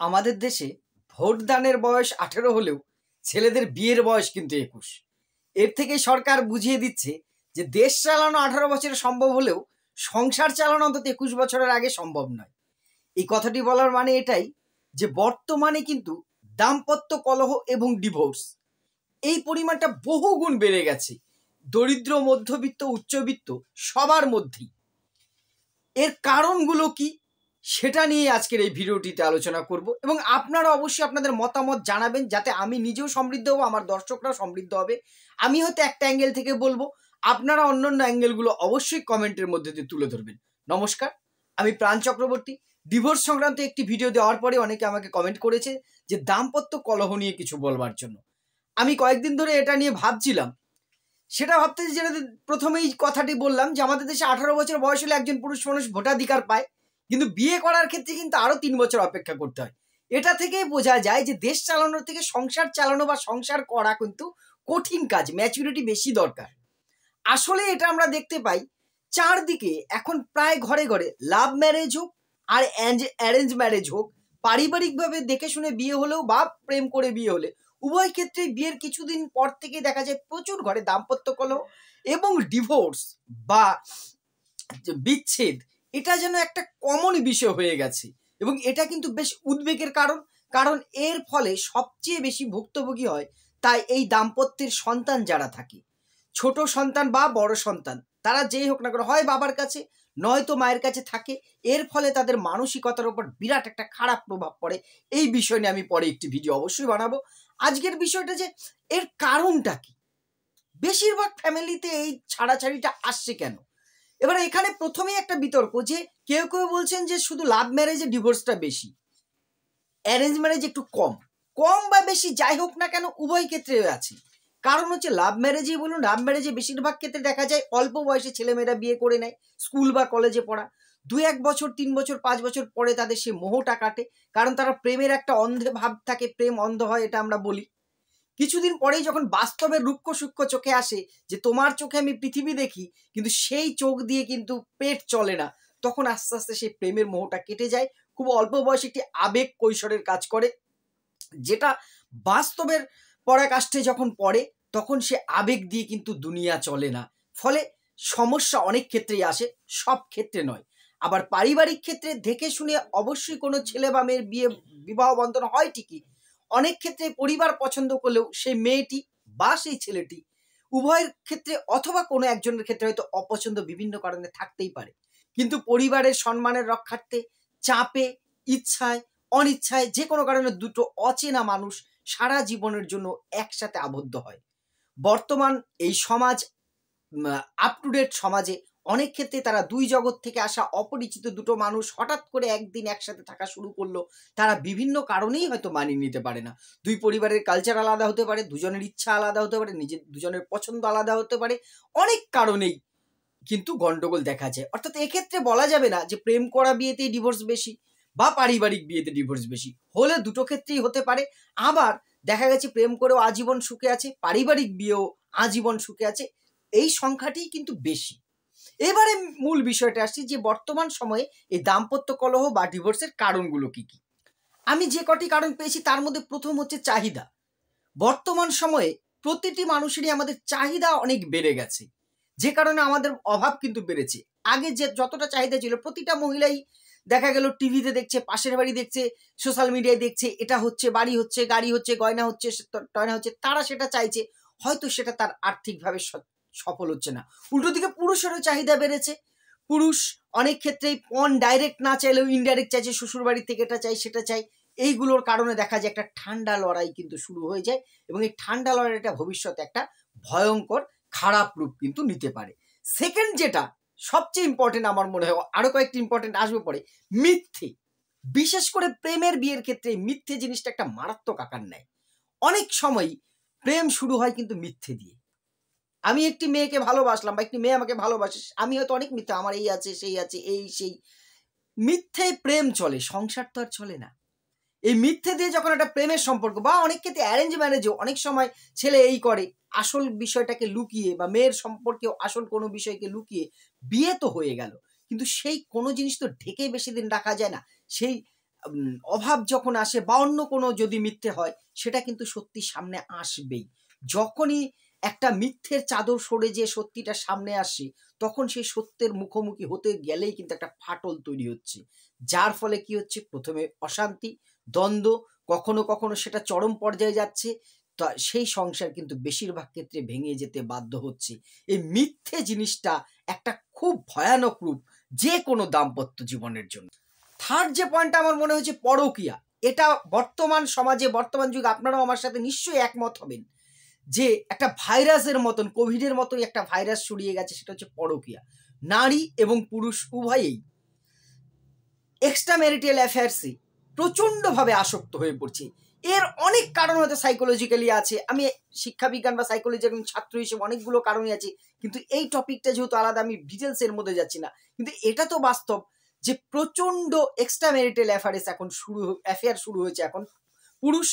আমাদের দেশে ভোটদানের বয়স 18 হলেও ছেলেদের বিয়ের বয়স কিন্তু 21। এর থেকে সরকার বুঝিয়ে দিচ্ছে যে দেশ চালানো 18 বছরে সম্ভব হলেও সংসার চালানো অন্তত 21 বছরের আগে সম্ভব নয়। এই কথাটি বলার মানে এটাই যে বর্তমানে কিন্তু দাম্পত্য কলহ এবং ডিভোর্স এই পরিমাণটা বহুগুণ বেড়ে গেছে। দরিদ্র, মধ্যবিত্ত, উচ্চবিত্ত সবার মধ্যেই। এর কারণগুলো কি সেটা নিয়ে আজকের এই ভিডিওটিতে আলোচনা করব এবং আপনারা অবশ্যই আপনাদের মতামত জানাবেন, যাতে আমি নিজেও সমৃদ্ধ হব, আমার দর্শকরাও সমৃদ্ধ হবে। আমি হয়তো একটা অ্যাঙ্গেল থেকে বলবো, আপনারা অন্যান্য অ্যাঙ্গেলগুলো অবশ্যই কমেন্টের মধ্যে দিয়ে তুলে ধরবেন। নমস্কার, আমি প্রাণ চক্রবর্তী। ডিভোর্স সংক্রান্ত একটি ভিডিও দেওয়ার পরে অনেকে আমাকে কমেন্ট করেছে যে দাম্পত্য কলহ নিয়ে কিছু বলবার জন্য। আমি কয়েকদিন ধরে এটা নিয়ে ভাবছিলাম। সেটা ভাবতে যেটা প্রথমেই কথাটি বললাম যে আমাদের দেশে 18 বছর বয়স হলে একজন পুরুষ মানুষ ভোটাধিকার পায়, কিন্তু বিয়ে করার ক্ষেত্রে কিন্তু আরো 3 বছর অপেক্ষা করতে হয়। এটা থেকেই বোঝা যায় যে দেশ চালানোর থেকে সংসার চালানো বা সংসার করা কিন্তু কঠিন কাজ, ম্যাচুরিটি বেশি দরকার। আসলে এটা আমরা দেখতে পাই চারদিকে এখন প্রায় ঘরে ঘরে লাভ ম্যারেজ হোক আর অ্যারেঞ্জ ম্যারেজ হোক, পারিবারিকভাবে দেখে শুনে বিয়ে হলেও বা প্রেম করে বিয়ে হলে, উভয় ক্ষেত্রে বিয়ের কিছুদিন পর থেকে দেখা যায় প্রচুর ঘরে দাম্পত্য কলহ এবং ডিভোর্স বা বিচ্ছেদ এটা যেন একটা কমন বিষয় হয়ে গেছে। এবং এটা কিন্তু বেশ উদ্বেগের কারণ, কারণ এর ফলে সবচেয়ে বেশি ভুক্তভোগী হয় তাই এই দাম্পত্যের সন্তান যারা থাকে, ছোট সন্তান বা বড় সন্তান, তারা যেই হোক না কেন, হয় বাবার কাছে নয়তো মায়ের কাছে থাকে। এর ফলে তাদের মানসিকতার উপর বিরাট একটা খারাপ প্রভাব পড়ে। এই বিষয় নিয়ে আমি পরে একটি ভিডিও অবশ্যই বানাবো। আজকের বিষয়টা যে এর কারণটা কি, বেশিরভাগ ফ্যামিলিতে এই ছাড়াছাড়িটা আসছে কেন। এবার এখানে প্রথমেই একটা বিতর্ক যে কেউ কেউ বলছেন যে শুধু লাভ ম্যারেজে ডিভোর্সটা বেশি, অ্যারেঞ্জ ম্যারেজ একটু কম। কম বা বেশি যাই হোক না কেন, উভয় ক্ষেত্রে আছে। কারণ হচ্ছে লাভ ম্যারেজেই বলুন, লাভ ম্যারেজে বেশিরভাগ ক্ষেত্রে দেখা যায় অল্প বয়সে ছেলেমেয়েরা বিয়ে করে নেয়, স্কুল বা কলেজে পড়া। 2-1 বছর, 3 বছর, 5 বছর পরে তাদের সে মোহটা কাটে, কারণ তারা প্রেমের একটা অন্ধে ভাব থাকে, প্রেম অন্ধ হয় এটা আমরা বলি। কিছুদিন পরেই যখন বাস্তবের রুক্ষ সূক্ষ্ম চোখে আসে যে তোমার চোখে আমি পৃথিবী দেখি কিন্তু সেই চোখ দিয়ে কিন্তু পেট চলে না, তখন আস্তে আস্তে সেই প্রেমের মোহটা কেটে যায়। খুব অল্প বয়সে একটি আবেগ কৈশোরের কাজ করে, যেটা বাস্তবের পরাকাষ্ঠে যখন পড়ে তখন সে আবেগ দিয়ে কিন্তু দুনিয়া চলে না। ফলে সমস্যা অনেক ক্ষেত্রেই আসে, সব ক্ষেত্রে নয়। আবার পারিবারিক ক্ষেত্রে দেখে শুনে অবশ্যই কোনো ছেলে বা মেয়ের বিবাহ বন্ধন হয় ঠিকই। অনেক ক্ষেত্রে পরিবার পছন্দ করলেও সেই মেয়েটি বা সেই ছেলেটি, উভয়ের ক্ষেত্রে অথবা কোনো একজনের ক্ষেত্রে হয়তো অপছন্দ বিভিন্ন কারণে থাকতেই পারে, কিন্তু পরিবারের সম্মানের রক্ষার্থে, চাপে, ইচ্ছায়, অনিচ্ছায়, যে কোনো কারণে দুটো অচেনা মানুষ সারা জীবনের জন্য একসাথে আবদ্ধ হয়। বর্তমান এই সমাজ, আপ টু ডেট সমাজে অনেক ক্ষেত্রে তারা দুই জগৎ থেকে আসা অপরিচিত দুটো মানুষ হঠাৎ করে একদিন একসাথে থাকা শুরু করলো। তারা বিভিন্ন কারণেই হয়তো মানিয়ে নিতে পারে না। দুই পরিবারের কালচার আলাদা হতে পারে, দুজনের ইচ্ছা আলাদা হতে পারে, নিজের দুজনের পছন্দ আলাদা হতে পারে, অনেক কারণেই কিন্তু গন্ডগোল দেখা যায়। অর্থাৎ এক্ষেত্রে বলা যাবে না যে প্রেম করা বিয়েতেই ডিভোর্স বেশি বা পারিবারিক বিয়েতে ডিভোর্স বেশি, হলে দুটো ক্ষেত্রেই হতে পারে। আবার দেখা গেছে প্রেম করেও আজীবন সুখে আছে, পারিবারিক বিয়েও আজীবন সুখে আছে, এই সংখ্যাটিই কিন্তু বেশি। এবারে মূল বিষয়টা আসছি যে বর্তমান সময়ে এই দাম্পত্য কলহ বা ডিভোর্সের কারণগুলো কি কি। আমি যে কটি কারণ পেয়েছি তার মধ্যে প্রথম হচ্ছে চাহিদা। বর্তমান সময়ে প্রতিটি মানুষেরই আমাদের চাহিদা অনেক বেড়ে গেছে, যে কারণে আমাদের অভাব কিন্তু বেড়েছে। আগে যে যতটা চাহিদা ছিল, প্রতিটা মহিলাই দেখা গেল টিভিতে দেখছে, পাশের বাড়ি দেখছে, সোশ্যাল মিডিয়ায় দেখছে, এটা হচ্ছে, বাড়ি হচ্ছে, গাড়ি হচ্ছে, গয়না হচ্ছে, টয়না হচ্ছে, তারা সেটা চাইছে। হয়তো সেটা তার আর্থিকভাবে সফল হচ্ছে না। উল্টো দিকে পুরুষেরও চাহিদা বেড়েছে। পুরুষ অনেক ক্ষেত্রেই ডাইরেক্ট না চাইলেও ইনডাইরেক্ট চাইছে, শ্বশুর বাড়ি থেকে এটা চাই সেটা চাই। এইগুলোর কারণে দেখা যায় একটা ঠান্ডা লড়াই কিন্তু শুরু হয়ে যায়, এবং এই ঠান্ডা লড়াইটা ভবিষ্যতে একটা ভয়ঙ্কর খারাপ রূপ কিন্তু নিতে পারে। সেকেন্ড যেটা সবচেয়ে ইম্পর্টেন্ট আমার মনে হয়, আরো কয়েকটি ইম্পর্টেন্ট আসবে পরে, মিথ্যে। বিশেষ করে প্রেমের বিয়ের ক্ষেত্রে মিথ্যে জিনিসটা একটা মারাত্মক আকার নেয়। অনেক সময় প্রেম শুরু হয় কিন্তু মিথ্যে দিয়ে। আমি একটি মেয়েকে ভালোবাসলাম বা একটি মেয়ে আমাকে ভালোবাসে, আমি হয়তো অনেক মিথ্যে, আমার এই আছে সেই আছে এই সেই, মিথ্যে প্রেম চলে, সংসার তো আর চলে না। এই মিথ্যে দিয়ে যখন একটা প্রেমের সম্পর্ক, বা অনেক ক্ষেত্রে অ্যারেঞ্জ ম্যারেজেও অনেক সময় ছেলে এই করে, আসল বিষয়টাকে লুকিয়ে, বা মেয়ের সম্পর্কেও আসল কোনো বিষয়কে লুকিয়ে বিয়ে তো হয়ে গেল, কিন্তু সেই কোনো জিনিস তো ঢেকে বেশি দিন রাখা যায় না। সেই অভাব যখন আসে বা অন্য কোনো যদি মিথ্যে হয়, সেটা কিন্তু সত্যি সামনে আসবেই। যখনই একটা মিথ্যের চাদর সরে যে সত্যিটা সামনে আসে, তখন সেই সত্যের মুখোমুখি হতে গেলেই কিন্তু একটা ফাটল তৈরি হচ্ছে। যার ফলে কি হচ্ছে, প্রথমে অশান্তি, দ্বন্দ্ব, কখনো কখনো সেটা চরম পর্যায়ে যাচ্ছে। তা সেই সংসার কিন্তু বেশিরভাগ ক্ষেত্রে ভেঙে যেতে বাধ্য হচ্ছে। এই মিথ্যে জিনিসটা একটা খুব ভয়ানক রূপ যে কোনো দাম্পত্য জীবনের জন্য। থার্ড যে পয়েন্টটা আমার মনে হচ্ছে পরকীয়া। এটা বর্তমান সমাজে, বর্তমান যুগে আপনারাও আমার সাথে নিশ্চয়ই একমত হবেন যে একটা ভাইরাসের মতন, কোভিডের মতোই একটা ভাইরাস ছড়িয়ে গেছে, সেটা হচ্ছে পরকীয়া। নারী এবং পুরুষ উভয়েই এক্সট্রা ম্যারিটাল অ্যাফেয়ার্সে প্রচণ্ডভাবে আসক্ত হয়ে পড়ছে। এর অনেক কারণ হয়তো সাইকোলজিক্যালি আছে। আমি শিক্ষাবিজ্ঞান বা সাইকোলজি একজন ছাত্র হিসেবে অনেকগুলো কারণই আছে, কিন্তু এই টপিকটা যেহেতু আলাদা, আমি ডিটেলসের মধ্যে যাচ্ছি না। কিন্তু এটা তো বাস্তব যে প্রচণ্ড এক্সট্রা ম্যারিটাল অ্যাফেয়ার শুরু হয়েছে এখন। পুরুষ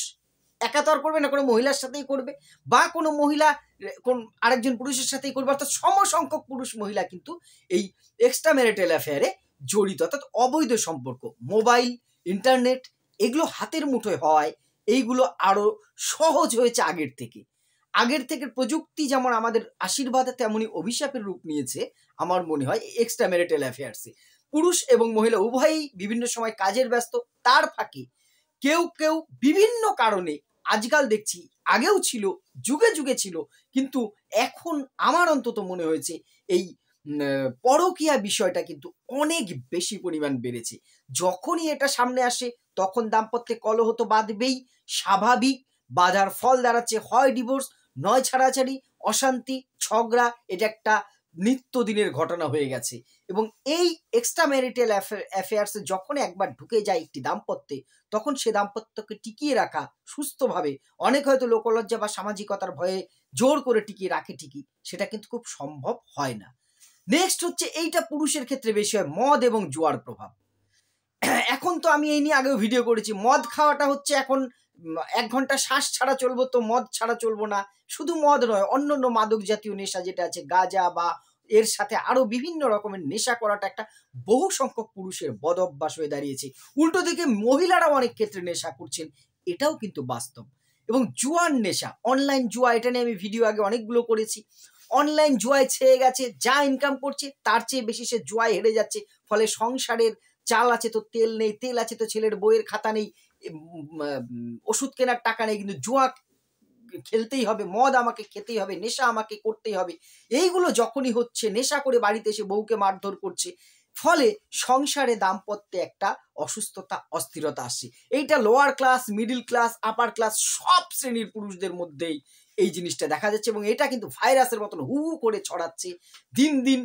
একা তো আর করবে না, কোনো মহিলার সাথেই করবে, বা কোনো মহিলা কোন আরেকজন পুরুষের সাথেই করবে, অর্থাৎ সমসংখ্যক পুরুষ মহিলা কিন্তু এই এক্সট্রা ম্যারিটাল অ্যাফেয়ারে জড়িত, অর্থাৎ অবৈধ সম্পর্ক। মোবাইল, ইন্টারনেট এগুলো হাতের মুঠোয় হওয়ায় এইগুলো আরো সহজ হয়েছে আগের থেকে। আগের থেকে প্রযুক্তি যেমন আমাদের আশীর্বাদ, তেমনি অভিশাপের রূপ নিয়েছে আমার মনে হয় এক্সট্রা ম্যারিটাল অ্যাফেয়ার্সে। পুরুষ এবং মহিলা উভয়ই বিভিন্ন সময় কাজের ব্যস্ত, তার ফাঁকে কেউ কেউ বিভিন্ন কারণে, আজকাল দেখছি, আগেও ছিল, যুগে যুগে ছিল, কিন্তু এখন আমার অন্তত মনে হয়েছে এই পরকীয়া বিষয়টা কিন্তু অনেক বেশি পরিমাণ বেড়েছে। যখনই এটা সামনে আসে তখন দাম্পত্যে কলহ তো বাঁধবেই, স্বাভাবিক। বাধার ফল দাঁড়াচ্ছে হয় ডিভোর্স, নয় ছাড়াছাড়ি, অশান্তি, ঝগড়া। এটা একটা নিত্যদিনের ঘটনা হয়ে গেছে। এবং এই এক্সট্রা ম্যারিটাল অ্যাফেয়ার্সে যখন একবার ঢুকে যায় একটি দাম্পত্যে, তখন সে দাম্পত্যকে টিকিয়ে রাখা সুস্থভাবে, অনেক হয়তো লোকলজ্জা বা সামাজিকতার ভয়ে জোর করে টিকিয়ে রাখে ঠিকই, সেটা কিন্তু খুব সম্ভব হয় না। নেক্সট হচ্ছে, এইটা পুরুষের ক্ষেত্রে বেশি হয়, মদ এবং জুয়ার প্রভাব। এখন তো আমি এই নিয়ে আগেও ভিডিও করেছি, মদ খাওয়াটা হচ্ছে এখন 1 ঘন্টা শ্বাস ছাড়া চলবো তো মদ ছাড়া চলবো না। শুধু মদ নয়, অন্যান্য মাদক জাতীয় নেশা যেটা আছে, গাঁজা বা এর সাথে আরো বিভিন্ন রকমের নেশা করাটা একটা বহু সংখ্যক পুরুষের বদ অভ্যাস হয়ে দাঁড়িয়েছে। উল্টো দিকে মহিলারাও অনেক ক্ষেত্রে নেশা করছেন, এটাও কিন্তু বাস্তব। এবং জুয়ার নেশা, অনলাইন জুয়া, এটা নিয়ে আমি ভিডিও আগে অনেকগুলো করেছি। অনলাইন জুয়ায় ছেয়ে গেছে, যা ইনকাম করছে তার চেয়ে বেশি সে জুয়ায় হেরে যাচ্ছে। ফলে সংসারের চাল আছে তো তেল নেই, তেল আছে তো ছেলের বইয়ের খাতা নেই, ওষুধ কেনার টাকা নেই, কিন্তু জুয়া খেলতেই হবে, মদ আমাকে খেতেই হবে, নেশা আমাকে করতেই হবে। এইগুলো যখনই হচ্ছে, নেশা করে বাড়িতে এসে বউকে মারধর করছে, ফলে সংসারে দাম্পত্যে একটা অসুস্থতা, অস্থিরতা আসছে। এইটা lower class, middle class, upper class সব শ্রেণীর পুরুষদের মধ্যেই এই জিনিসটা দেখা যাচ্ছে। এবং এটা কিন্তু ভাইরাসের মতন হু হু করে ছড়াচ্ছে। দিন দিন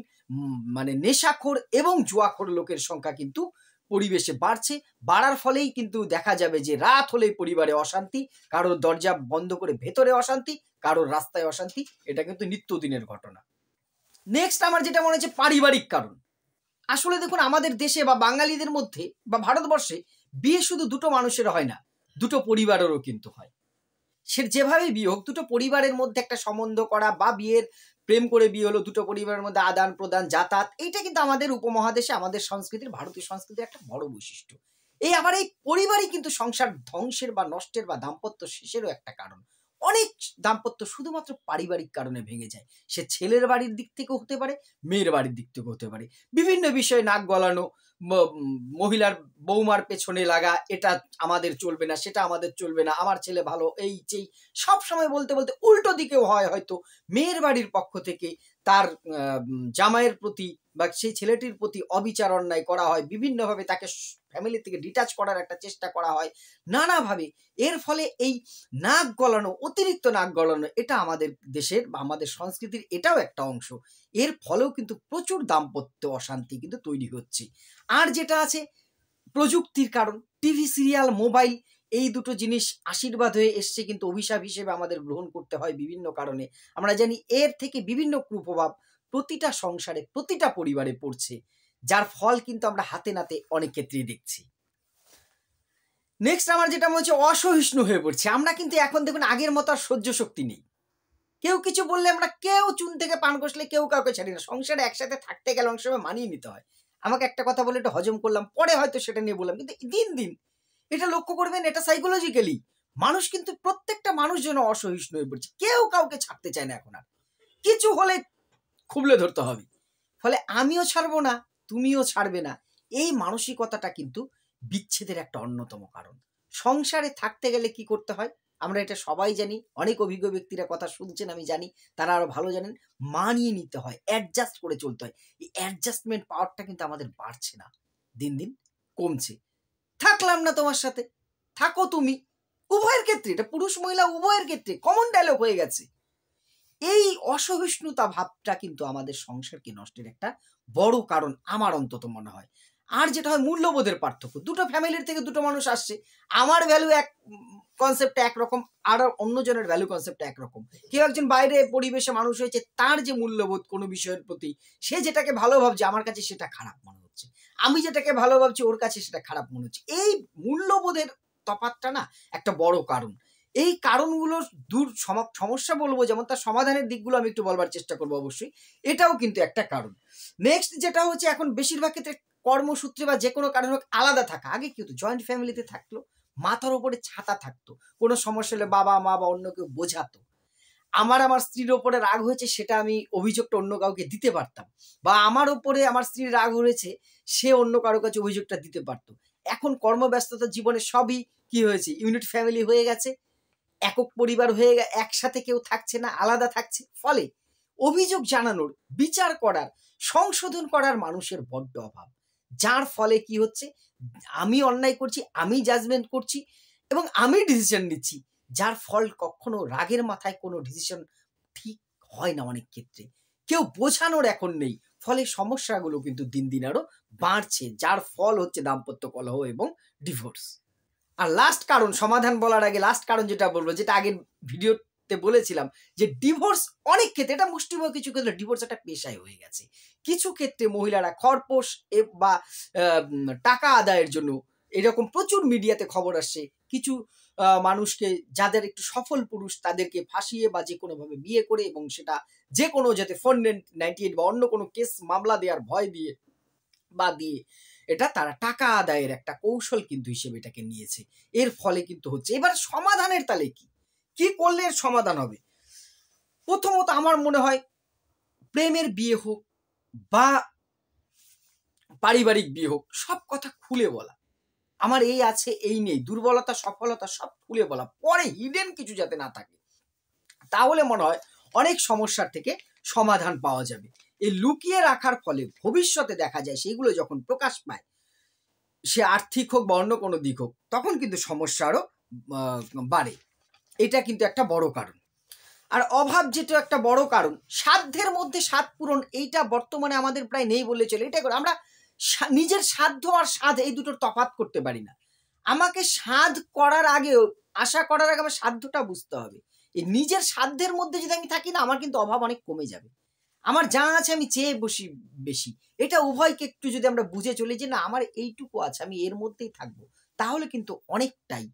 মানে নেশাখোর এবং জুয়াখোর লোকের সংখ্যা কিন্তু পরিবেশে বাড়ছে। বাড়ার ফলেই কিন্তু দেখা যাবে যে রাত হলেই পরিবারে অশান্তি, কারোর দরজা বন্ধ করে ভেতরে অশান্তি, কারোর রাস্তায় অশান্তি। এটা কিন্তু নিত্যদিনের ঘটনা। নেক্সট আমার যেটা মনে হচ্ছে পারিবারিক কারণ। আসলে দেখুন, আমাদের দেশে বা বাঙালিদের মধ্যে বা ভারতবর্ষে বিয়ে শুধু দুটো মানুষের হয় না, দুটো পরিবারেরও কিন্তু হয়। সে যেভাবে বিয়ে হোক, দুটো পরিবারের মধ্যে একটা সম্বন্ধ করা বা বিয়ের প্রেম করে বিয়ে হলো, দুটো পরিবারের মধ্যে আদান প্রদান, যাতায়াত, এইটা কিন্তু আমাদের উপমহাদেশে, আমাদের সংস্কৃতির, ভারতীয় সংস্কৃতির একটা বড় বৈশিষ্ট্য। আবার এই পরিবারই কিন্তু সংসার ধ্বংসের বা নষ্টের বা দাম্পত্য শেষেরও একটা কারণ। অনেক দাম্পত্য শুধুমাত্র পারিবারিক কারণে ভেঙে যায়। সে ছেলের বাড়ির দিক থেকেও হতে পারে, মেয়ের বাড়ির দিক থেকেও হতে পারে। বিভিন্ন বিষয়ে নাক গলানো, মহিলার বৌমার পেছনে লাগা, এটা আমাদের চলবে না, সেটা আমাদের চলবে না, আমার ছেলে ভালো, এই সেই সব সময় বলতে বলতে উল্টো দিকেও হয়, হয়তো মেয়ের বাড়ির পক্ষ থেকে তার জামাইয়ের প্রতি বা সেই ছেলেটির প্রতি অবিচার অন্যায় করা হয়, বিভিন্নভাবে তাকে ফ্যামিলি থেকে ডিটাচ করার একটা চেষ্টা করা হয় নানাভাবে। এর ফলে এই নাক গলানো, অতিরিক্ত নাক গলানো, এটা আমাদের দেশের বা আমাদের সংস্কৃতির এটাও একটা অংশ। এর ফলেও কিন্তু প্রচুর দাম্পত্য অশান্তি কিন্তু তৈরি হচ্ছে। আর যেটা আছে প্রযুক্তির কারণ, টিভি সিরিয়াল, মোবাইল, এই দুটো জিনিস আশীর্বাদ হয়ে এসছে কিন্তু অভিশাপ হিসেবে আমাদের গ্রহণ করতে হয় বিভিন্ন কারণে। আমরা জানি এর থেকে বিভিন্ন কুপ্রভাব প্রতিটা সংসারে, প্রতিটা পরিবারে পড়ছে, যার ফল কিন্তু আমরা হাতে নাতে অনেক ক্ষেত্রেই দেখছি। নেক্সট আমার যেটা মনে হচ্ছে, অসহিষ্ণু হয়ে পড়ছে। আমরা কিন্তু এখন দেখুন আগের মতো আর সহ্য শক্তি নেই। কেউ কিছু বললে আমরা কেউ চুন থেকে পান কষলে কেউ কাউকে ছাড়ি না। সংসারে একসাথে থাকতে গেলে অনেক সময় মানিয়ে নিতে হয়। আমাকে একটা কথা বলে একটু হজম করলাম, পরে হয়তো সেটা নিয়ে বললাম, কিন্তু দিন দিন এটা লক্ষ্য করবেন, এটা সাইকোলজিক্যালি মানুষ কিন্তু প্রত্যেকটা মানুষ যেন অসহিষ্ণু হয়ে পড়ছে, কেউ কাউকে ছাড়তে চায় না এখন আর, কিছু হলে খুবলে ধরতে হবে। ফলে আমিও ছাড়বো না, তুমিও ছাড়বে না, এই মানসিকতাটা কিন্তু বিচ্ছেদের একটা অন্যতম কারণ। সংসারে থাকতে গেলে কি করতে হয় আমরা এটা সবাই জানি, অনেক অভিজ্ঞ ব্যক্তিরা কথা শুনছেন আমি জানি, তারা আরো ভালো জানেন। মানিয়ে নিতে হয়, অ্যাডজাস্ট করে চলতে হয়। এই অ্যাডজাস্টমেন্ট পাওয়ারটা কিন্তু আমাদের বাড়ছে না, দিন দিন কমছে। থাকলাম না তোমার সাথে, থাকো তুমি, উভয়ের ক্ষেত্রে, এটা পুরুষ মহিলা উভয়ের ক্ষেত্রে কমন ডায়লগ হয়ে গেছে। এই অসহিষ্ণুতা ভাবটা কিন্তু আমাদের সংসারকে নষ্টের একটা বড় কারণ আমার অন্তত মনে হয়। আর যেটা হয় মূল্যবোধের পার্থক্য, দুটো ফ্যামিলির থেকে দুটো মানুষ আসছে, আমার ভ্যালু এক কনসেপ্টটা একরকম, আর অন্যজনের ভ্যালু কনসেপ্টটা একরকম। কেউ একজন বাইরে পরিবেশে মানুষ হয়েছে, তার যে মূল্যবোধ কোনো বিষয়ের প্রতি, সে যেটাকে ভালো ভাবছে আমার কাছে সেটা খারাপ মনে হচ্ছে, আমি যেটাকে ভালো ভাবছি ওর কাছে সেটা খারাপ মনে হচ্ছে। এই মূল্যবোধের তফাৎটা না একটা বড় কারণ। এই কারণগুলোর সমস্যা বলবো, যেমন তার সমাধানের দিকগুলো আমি একটু বলবার চেষ্টা করবো অবশ্যই, এটাও কিন্তু একটা কারণ। নেক্সট যেটা হচ্ছে, এখন বেশিরভাগ ক্ষেত্রে কর্মসূত্রে বা যে কোনো কারণে আলাদা থাকা। আগে কি হতো, জয়েন্ট ফ্যামিলিতে থাকলো, মাথার উপরে ছাতা থাকতো, কোনো সমস্যা হলে বাবা মা বা অন্য কেউ বোঝাতো। আমার স্ত্রীর ওপরে রাগ হয়েছে, সেটা আমি অভিযোগটা অন্য কাউকে দিতে পারতাম, বা আমার ওপরে আমার স্ত্রীর রাগ হয়েছে, সে অন্য কারো কাছে অভিযোগটা দিতে পারতো। এখন কর্মব্যস্ততার জীবনে সবই কি হয়েছে, ইউনিট ফ্যামিলি হয়ে গেছে, একক পরিবার হয়ে একসাথে কেউ থাকছে না, আলাদা থাকছে। ফলে অভিযোগ জানানোর, বিচার করার, সংশোধন করার মানুষের বড্ড অভাব। যার ফলে কি হচ্ছে, আমি অন্যায় করছি, আমি জাজমেন্ট করছি এবং আমি ডিসিশন নিচ্ছি, যার ফল কখনো রাগের মাথায় কোনো ডিসিশন ঠিক হয় না। অনেক ক্ষেত্রে কেউ বোঝানোর এখন নেই, ফলে সমস্যাগুলো কিন্তু দিন দিন আরো বাড়ছে, যার ফল হচ্ছে দাম্পত্য কলহ এবং ডিভোর্স। আর লাস্ট কারণ, সমাধান বলার আগে লাস্ট কারণ যেটা বলবো, যেটা আগের ভিডিওতে বলেছিলাম, যে ডিভোর্স অনেক ক্ষেত্রে, এটা মুষ্টিমেয় কিছু ক্ষেত্রে ডিভোর্স একটা পেশায় হয়ে গেছে। কিছু ক্ষেত্রে মহিলারা খরপোশ বা টাকা আদায়ের জন্য, এরকম প্রচুর মিডিয়াতে খবর আসছে, কিছু মানুষকে, যাদের একটু সফল পুরুষ, তাদেরকে ফাঁসিয়ে বা যে কোনোভাবে বিয়ে করে, এবং সেটা যে কোনো, যাতে 498 বা অন্য কোনো কেস মামলা দেওয়ার ভয় দিয়ে বা দিয়ে, এটা তারা টাকা আদায়ের একটা কৌশল কিন্তু হিসেবে এটাকে নিয়েছে। এর ফলে কিন্তু হচ্ছে, এবার সমাধানের তালে কি করলে এর সমাধান হবে? প্রথমত আমার মনে হয়, প্রেমের বিয়ে হোক বা পারিবারিক বিয়ে হোক, সব কথা খুলে বলা, আমার এই আছে এই নেই, দুর্বলতা সফলতা সব খুলে বলা, পরে হিডেন কিছু যাতে না থাকে, তাহলে মনে হয় অনেক সমস্যার থেকে সমাধান পাওয়া যাবে। এই লুকিয়ে রাখার ফলে ভবিষ্যতে দেখা যায় সেগুলো যখন প্রকাশ পায়, সে আর্থিক হোক বা অন্য কোনো দিক হোক, তখন কিন্তু সমস্যা আরো বাড়ে। এটা কিন্তু একটা বড় কারণ। আর অভাব যেটা একটা বড় কারণ, সাধ্যের মধ্যে স্বাদ পূরণ, এইটা বর্তমানে আমাদের প্রায় নেই বললে চলে। এটাই করে আমরা নিজের সাধ্য আর স্বাদ এই দুটোর তফাৎ করতে পারি না। আমাকে সাধ করার আগেও, আশা করার আগে আমার সাধ্যটা বুঝতে হবে। এই নিজের সাধ্যের মধ্যে যদি আমি থাকি না, আমার কিন্তু অভাব অনেক কমে যাবে। আমার যা আছে আমি চেয়ে বসি বেশি, এটা উভয়কে একটু যদি আমরা বুঝে চলি যে না, আমার এইটুকু আছে, আমি এর মধ্যেই থাকবো, তাহলে কিন্তু অনেকটাই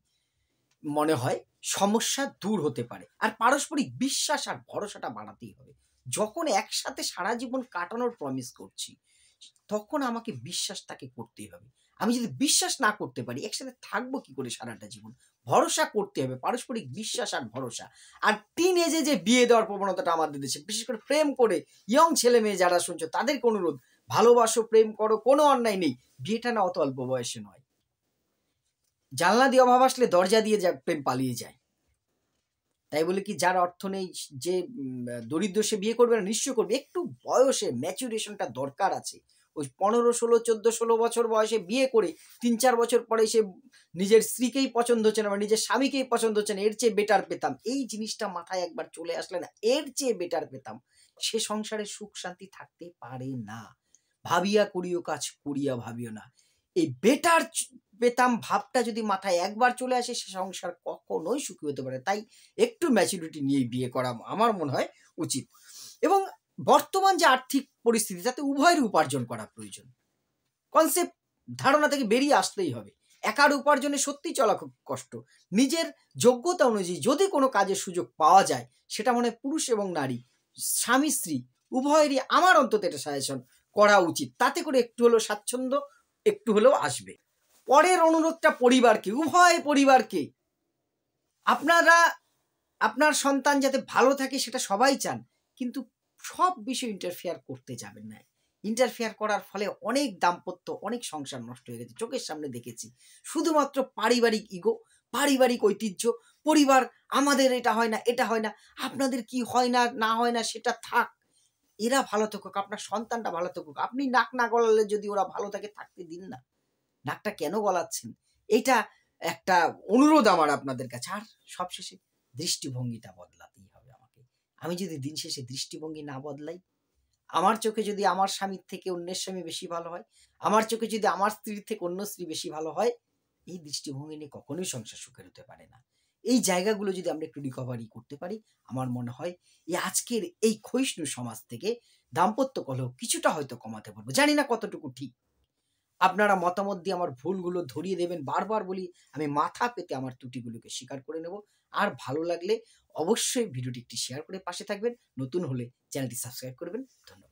মনে হয় সমস্যা দূর হতে পারে। আর পারস্পরিক বিশ্বাস আর ভরসাটা বাড়াতেই হবে। যখন একসাথে সারা জীবন কাটানোর প্রমিস করছি, তখন আমাকে বিশ্বাসটাকে করতেই হবে। আমি যদি বিশ্বাস না করতে পারি, একসাথে থাকবো কি করে সারাটা জীবন? ভরসা করতে হবে, পারস্পরিক বিশ্বাস আর ভরসা। আর টিন এজে যে বিয়ে দেওয়ার প্রবণতাটা আমাদের দেশে, বিশেষ করে প্রেম করে ইয়ং ছেলে মেয়ে যারা শুনছো, তাদেরকে অনুরোধ, ভালোবাসো, প্রেম করো, কোনো অন্যায় নেই, বিয়েটা না অত অল্প বয়সে নয়। জানলা দিয়ে অভাব আসলে দরজা দিয়ে প্রেম পালিয়ে যায়। তাই বলে কি যার অর্থ নেই, যে দরিদ্র, সে বিয়ে করবে না? নিশ্চয় করবে। একটু বয়সে ম্যাচুরেশনটা দরকার আছে। ওই 15, 16, 14, 16 বছর বয়সে বিয়ে করে 3-4 বছর পরে সে নিজের স্ত্রীকেই পছন্দ হচ্ছে না বা নিজের স্বামীকেই পছন্দ হচ্ছে না, এর চেয়ে বেটার পেতাম, এই জিনিসটা মাথায় একবার চলে আসলে না, এর চেয়ে বেটার পেতাম, সে সংসারে সুখ শান্তি থাকতে পারে না। ভাবিয়া করিও কাজ, করিয়া ভাবিও না, এই বেটার পেতাম ভাবটা যদি মাথায় একবার চলে আসে, সে সংসার কখনোই সুখী হতে পারে। তাই একটু ম্যাচুরিটি নিয়ে বিয়ে করা আমার মনে হয় উচিত। এবং বর্তমান যে আর্থিক পরিস্থিতি, তাতে উভয়ের উপার্জন করা প্রয়োজন। কনসেপ্ট ধারণা থেকে বেরিয়ে আসতেই হবে। একার উপার্জনে সত্যি চলা খুব কষ্ট। নিজের যোগ্যতা অনুযায়ী যদি কোনো কাজের সুযোগ পাওয়া যায়, সেটা মনে হয় পুরুষ এবং নারী, স্বামী স্ত্রী উভয়েরই আমার অন্তত এটা সাজেশন করা উচিত। তাতে করে একটু হলেও স্বাচ্ছন্দ্য একটু হলেও আসবে। পরের অনুরোধটা পরিবারকে, উভয় পরিবারকে, আপনারা আপনার সন্তান যাতে ভালো থাকে সেটা সবাই চান, কিন্তু সব বিষয়ে ইন্টারফেয়ার করতে যাবেন না। ইন্টারফেয়ার করার ফলে অনেক দাম্পত্য, অনেক সংসার নষ্ট হয়ে গেছে, চোখের সামনে দেখেছি। শুধুমাত্র পারিবারিক ইগো, পারিবারিক ঐতিহ্য, পরিবার আমাদের এটা হয় না, এটা হয় না, আপনাদের কি হয় না না হয় না সেটা থাক, এরা ভালো থাকুক, আপনার সন্তানটা ভালো থাকুক। আপনি নাক না গলালে যদি ওরা ভালো থাকে, থাকতে দিন না। নাকটা কেন গলাচ্ছেন? এটা একটা অনুরোধ আমার আপনাদের কাছে। আর সবশেষে দৃষ্টিভঙ্গিটা বদলাতেই হবে আমাকে। আমি যদি দিন শেষে দৃষ্টিভঙ্গি না বদলাই, আমার চোখে যদি আমার স্বামীর থেকে অন্যের স্বামী বেশি ভালো হয়, আমার চোখে যদি আমার স্ত্রীর থেকে অন্য স্ত্রী বেশি ভালো হয়, এই দৃষ্টিভঙ্গি নিয়ে কখনোই সংসার সুখের হতে পারে না। এই জায়গাগুলো যদি আমরা একটু রিকভারি করতে পারি, আমার মনে হয় এই আজকের এই ক্ষয়িষ্ণু সমাজ থেকে দাম্পত্য কলহ কিছুটা হয়তো কমাতে পারবো। জানি না কতটুকু ঠিক। আপনারা মতামত দিয়ে আমার ভুলগুলো ধরিয়ে দেবেন। বারবার বলি, আমি মাথা পেতে আমার ত্রুটিগুলোকে স্বীকার করে নেব। আর ভালো লাগলে অবশ্যই ভিডিওটি একটি শেয়ার করে পাশে থাকবেন। নতুন হলে চ্যানেলটি সাবস্ক্রাইব করবেন। ধন্যবাদ।